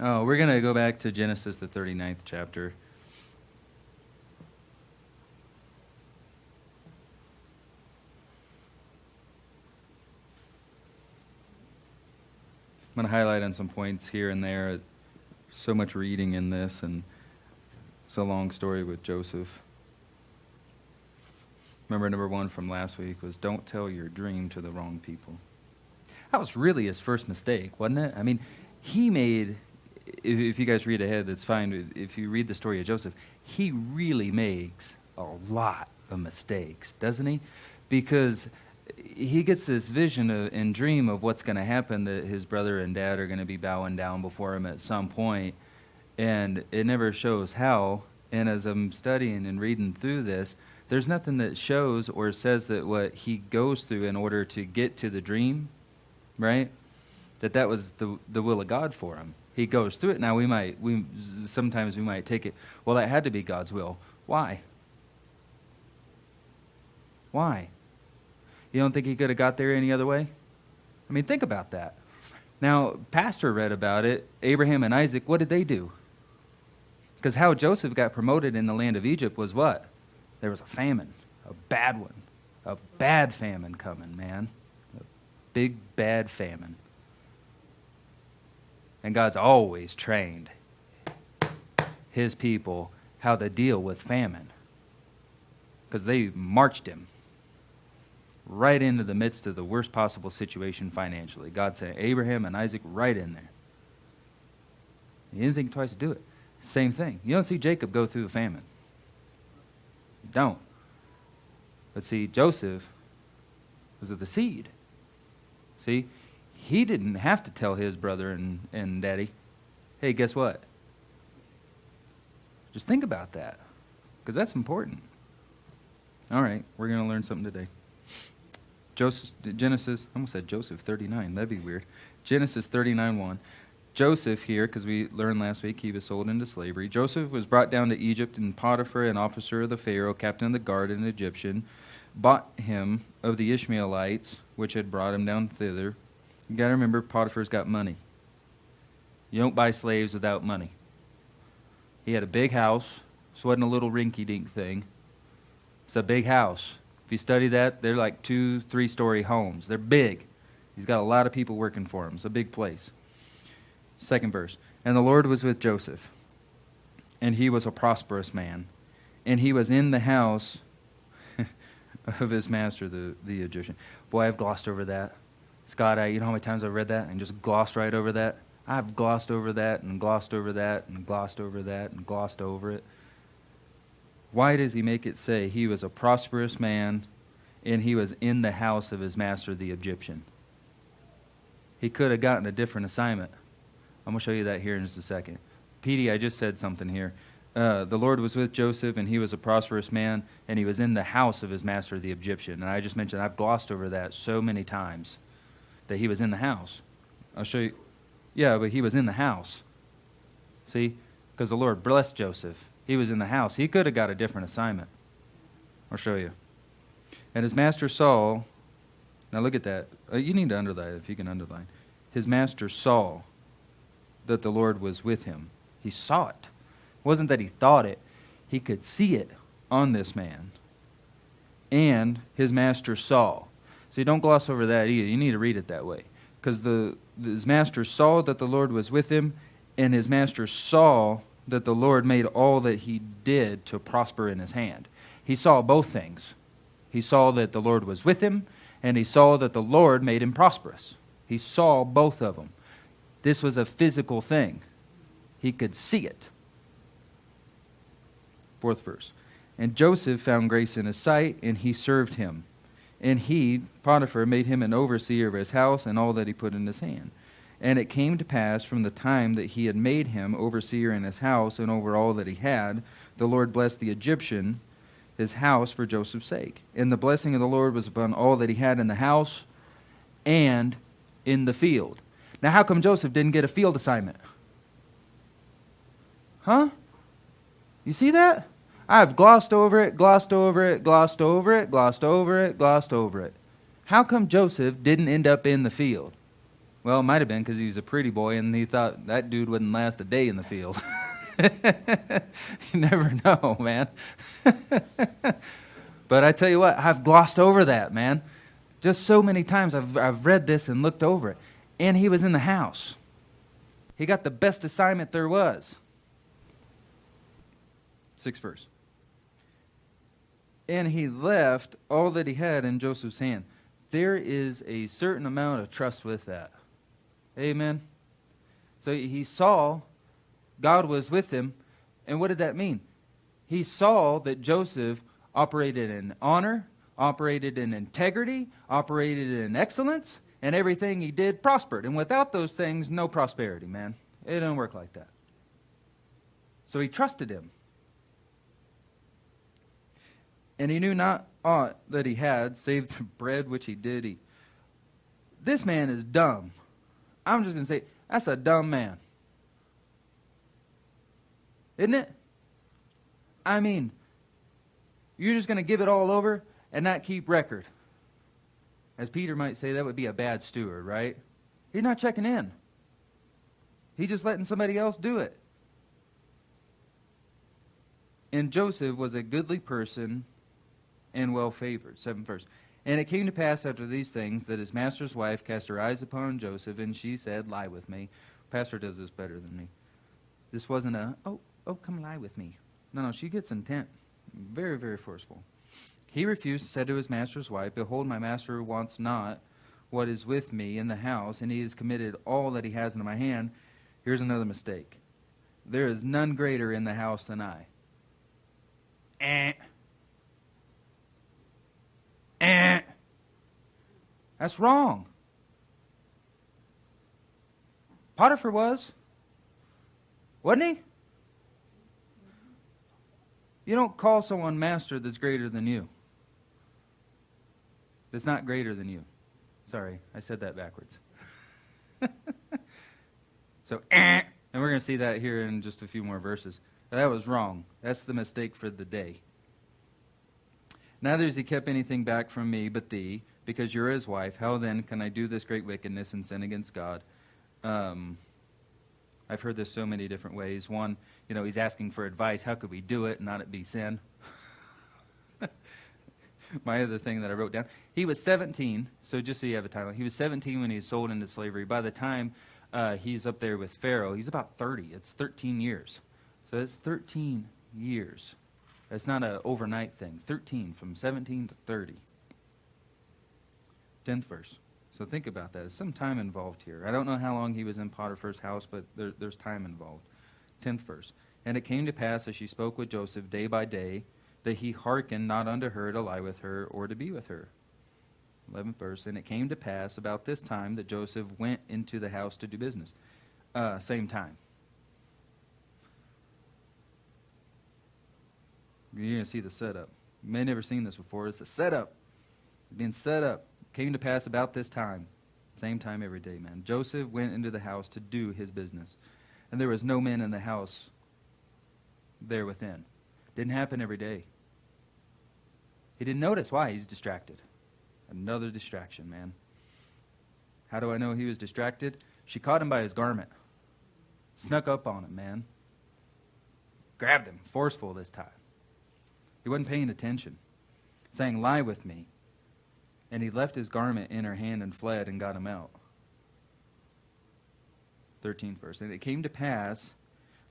Oh, we're going to go back to Genesis, the 39th chapter. I'm going to highlight on some points here and there. So much reading in this, and it's a long story with Joseph. Remember, number one from last week was don't tell your dream to the wrong people. That was really his first mistake, wasn't it? I mean, he made, if you guys read ahead, that's fine. If you read the story of Joseph, he really makes a lot of mistakes, doesn't he? Because he gets this vision and dream of what's going to happen, that his brother and dad are going to be bowing down before him at some point, and it never shows how. And as I'm studying and reading through this, there's nothing that shows or says that what he goes through in order to get to the dream, right? That was the will of God for him. He goes through it. Now sometimes we might take it, well, that had to be God's will. Why? Why? You don't think he could have got there any other way? I mean, think about that. Now, Pastor read about it. Abraham and Isaac, what did they do? Because how Joseph got promoted in the land of Egypt was what? There was a famine, a bad one, a bad famine coming, man. A big, bad famine. And God's always trained his people how to deal with famine, because they marched him right into the midst of the worst possible situation financially. God said, Abraham and Isaac right in there. He didn't think twice to do it. Same thing. You don't see Jacob go through a famine. You don't. But see, Joseph was of the seed. See, he didn't have to tell his brother and daddy, hey, guess what? Just think about that, because that's important. All right, we're going to learn something today. Genesis, I almost said Joseph 39. That'd be weird. Genesis 39:1. Joseph here, because we learned last week he was sold into slavery. Joseph was brought down to Egypt, and Potiphar, an officer of the Pharaoh, captain of the guard, an Egyptian, bought him of the Ishmaelites, which had brought him down thither. You got to remember, Potiphar's got money. You don't buy slaves without money. He had a big house. This wasn't a little rinky-dink thing. It's a big house. If you study that, they're like 2-3-story homes. They're big. He's got a lot of people working for him. It's a big place. Second verse. And the Lord was with Joseph, and he was a prosperous man, and he was in the house of his master, the Egyptian. Boy, I've glossed over that. Scott, you know how many times I've read that and just glossed right over that? I've glossed over that and glossed over that and glossed over that and glossed over it. Why does he make it say he was a prosperous man and he was in the house of his master, the Egyptian? He could have gotten a different assignment. I'm going to show you that here in just a second. Petey, I just said something here. The Lord was with Joseph, and he was a prosperous man, and he was in the house of his master, the Egyptian. And I just mentioned, I've glossed over that so many times, that he was in the house. I'll show you. Yeah, but he was in the house. See? Because the Lord blessed Joseph. He was in the house. He could have got a different assignment. I'll show you. And his master saw, now look at that. You need to underline, if you can underline. His master saw that the Lord was with him. He saw it. It wasn't that he thought it. He could see it on this man. And his master saw. See, don't gloss over that either. You need to read it that way. Because his master saw that the Lord was with him, and his master saw that the Lord made all that he did to prosper in his hand. He saw both things. He saw that the Lord was with him, and he saw that the Lord made him prosperous. He saw both of them. This was a physical thing. He could see it. Fourth verse. And Joseph found grace in his sight, and he served him. And he, Potiphar, made him an overseer of his house and all that he put in his hand. And it came to pass from the time that he had made him overseer in his house and over all that he had, the Lord blessed the Egyptian, his house, for Joseph's sake. And the blessing of the Lord was upon all that he had in the house and in the field. Now, how come Joseph didn't get a field assignment? Huh? You see that? I've glossed over it, glossed over it, glossed over it, glossed over it, glossed over it. How come Joseph didn't end up in the field? Well, it might have been because he was a pretty boy and he thought that dude wouldn't last a day in the field. You never know, man. But I tell you what, I've glossed over that, man. Just so many times I've read this and looked over it. And he was in the house. He got the best assignment there was. 6th verse. And he left all that he had in Joseph's hand. There is a certain amount of trust with that. Amen. So he saw God was with him. And what did that mean? He saw that Joseph operated in honor, operated in integrity, operated in excellence, and everything he did prospered. And without those things, no prosperity, man. It don't work like that. So he trusted him. And he knew not aught that he had, save the bread which he did eat. This man is dumb. I'm just going to say, that's a dumb man. Isn't it? I mean, you're just going to give it all over and not keep record. As Peter might say, that would be a bad steward, right? He's not checking in. He's just letting somebody else do it. And Joseph was a goodly person and well-favored. 7th verse. And it came to pass after these things that his master's wife cast her eyes upon Joseph, and she said, lie with me. Pastor does this better than me. This wasn't a, oh, come lie with me. No, she gets intent. Very, very forceful. He refused, said to his master's wife, behold, my master wants not what is with me in the house, and he has committed all that he has into my hand. Here's another mistake. There is none greater in the house than I. That's wrong. Potiphar was. Wasn't he? You don't call someone master that's greater than you. That's not greater than you. Sorry, I said that backwards. So, and we're going to see that here in just a few more verses. That was wrong. That's the mistake for the day. Neither has he kept anything back from me but thee, because you're his wife. How then can I do this great wickedness and sin against God? I've heard this so many different ways. One, he's asking for advice. How could we do it and not it be sin? My other thing that I wrote down, he was 17, so just so you have a timeline. He was 17 when he was sold into slavery. By the time he's up there with Pharaoh, he's about 30. It's 13 years. So it's 13 years. That's not an overnight thing. 13, from 17 to 30. 10th verse. So think about that. There's some time involved here. I don't know how long he was in Potiphar's house, but there's time involved. 10th verse. And it came to pass as she spoke with Joseph day by day, that he hearkened not unto her to lie with her or to be with her. 11th verse. And it came to pass about this time that Joseph went into the house to do business. Same time. You're going to see the setup. You may have never seen this before. It's the setup. Being set up. Came to pass about this time. Same time every day, man. Joseph went into the house to do his business. And there was no man in the house there within. Didn't happen every day. He didn't notice. Why? He's distracted. Another distraction, man. How do I know he was distracted? She caught him by his garment. Snuck up on him, man. Grabbed him. Forceful this time. He wasn't paying attention. Saying, lie with me. And he left his garment in her hand and fled and got him out. 13th verse. And it came to pass,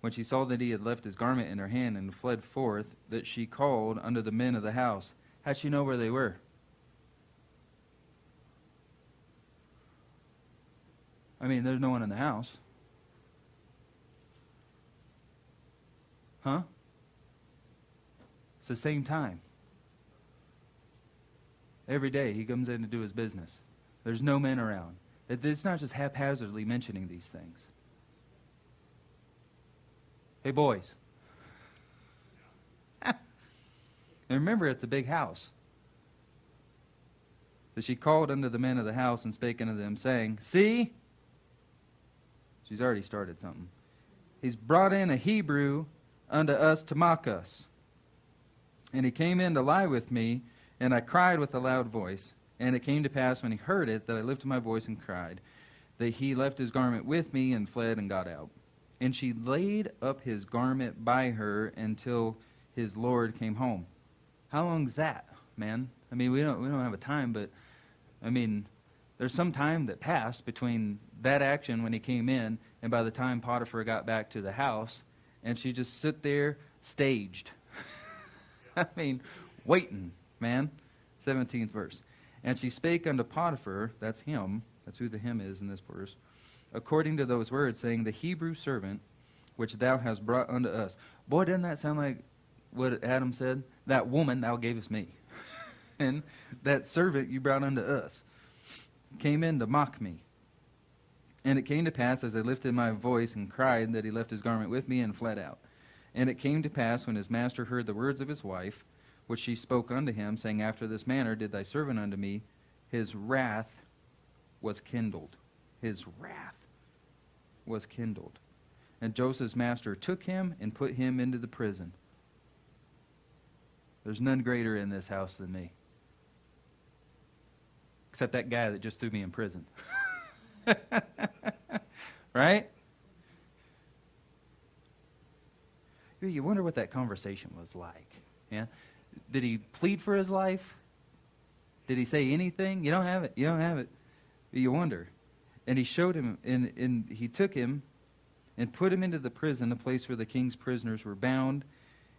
when she saw that he had left his garment in her hand and fled forth, that she called unto the men of the house. How'd she know where they were? I mean, there's no one in the house. Huh? It's the same time. Every day he comes in to do his business. There's no men around. It's not just haphazardly mentioning these things. Hey, boys. And remember, it's a big house. So she called unto the men of the house and spake unto them, saying, see? She's already started something. He's brought in a Hebrew unto us to mock us. And he came in to lie with me, and I cried with a loud voice. And it came to pass when he heard it that I lifted my voice and cried. that he left his garment with me and fled and got out. And she laid up his garment by her until his Lord came home. How long's that, man? I mean, we don't have a time, but I mean, there's some time that passed between that action when he came in and by the time Potiphar got back to the house, and she just sit there staged. I mean, waiting, man. 17th verse. And she spake unto Potiphar, that's him, that's who the him is in this verse, according to those words, saying, the Hebrew servant which thou hast brought unto us. Boy, doesn't that sound like what Adam said? That woman thou gavest me. And that servant you brought unto us came in to mock me. And it came to pass, as I lifted my voice and cried, that he left his garment with me and fled out. And it came to pass, when his master heard the words of his wife, which she spoke unto him, saying, after this manner did thy servant unto me, his wrath was kindled. His wrath was kindled. And Joseph's master took him and put him into the prison. There's none greater in this house than me. Except that guy that just threw me in prison. Right? You wonder what that conversation was like. Yeah? Did he plead for his life? Did he say anything? You don't have it. You don't have it. You wonder. And he showed him, and he took him and put him into the prison, a place where the king's prisoners were bound,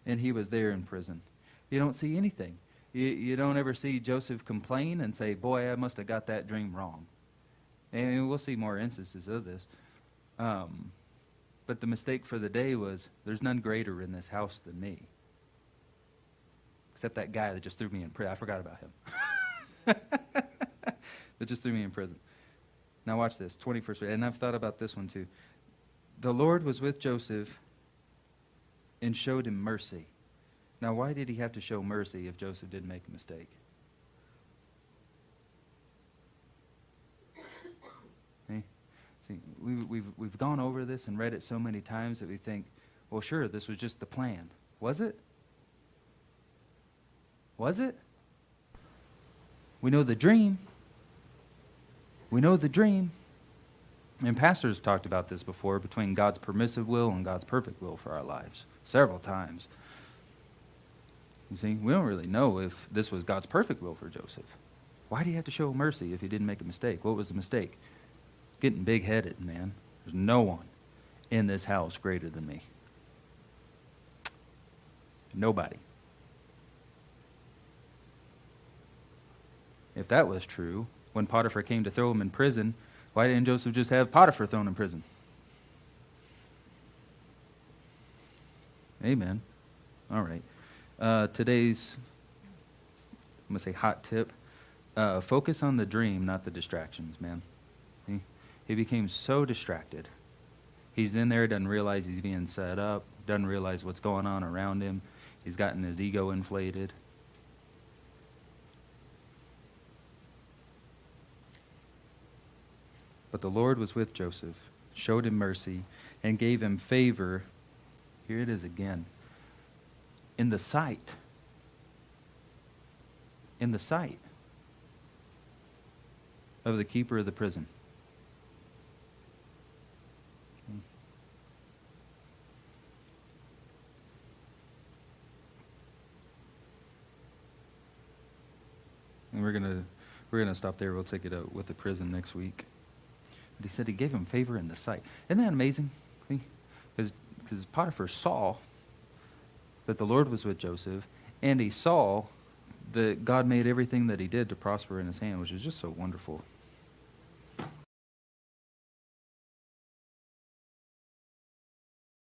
and he was there in prison. You don't see anything. You don't ever see Joseph complain and say, boy, I must have got that dream wrong. And we'll see more instances of this. But the mistake for the day was, there's none greater in this house than me. Except that guy that just threw me in prison. I forgot about him. That just threw me in prison. Now watch this, 21st verse. And I've thought about this one too. The Lord was with Joseph and showed him mercy. Now why did he have to show mercy if Joseph didn't make a mistake? Hey? See, we've gone over this and read it so many times that we think, well, sure, this was just the plan. Was it? Was it? We know the dream. We know the dream. And pastors talked about this before, between God's permissive will and God's perfect will for our lives, several times. You see, we don't really know if this was God's perfect will for Joseph. Why do you have to show mercy if he didn't make a mistake? What was the mistake? Getting big-headed, man. There's no one in this house greater than me. Nobody. If that was true, when Potiphar came to throw him in prison, why didn't Joseph just have Potiphar thrown in prison? Amen. All right. Today's, I'm going to say hot tip, focus on the dream, not the distractions, man. He became so distracted. He's in there, doesn't realize he's being set up, doesn't realize what's going on around him. He's gotten his ego inflated. But the Lord was with Joseph, showed him mercy, and gave him favor. Here it is again. In the sight. In the sight of the keeper of the prison. And we're gonna stop there. We'll take it out with the prison next week. But he said he gave him favor in the sight. Isn't that amazing? Because Potiphar saw that the Lord was with Joseph, and he saw that God made everything that he did to prosper in his hand, which is just so wonderful.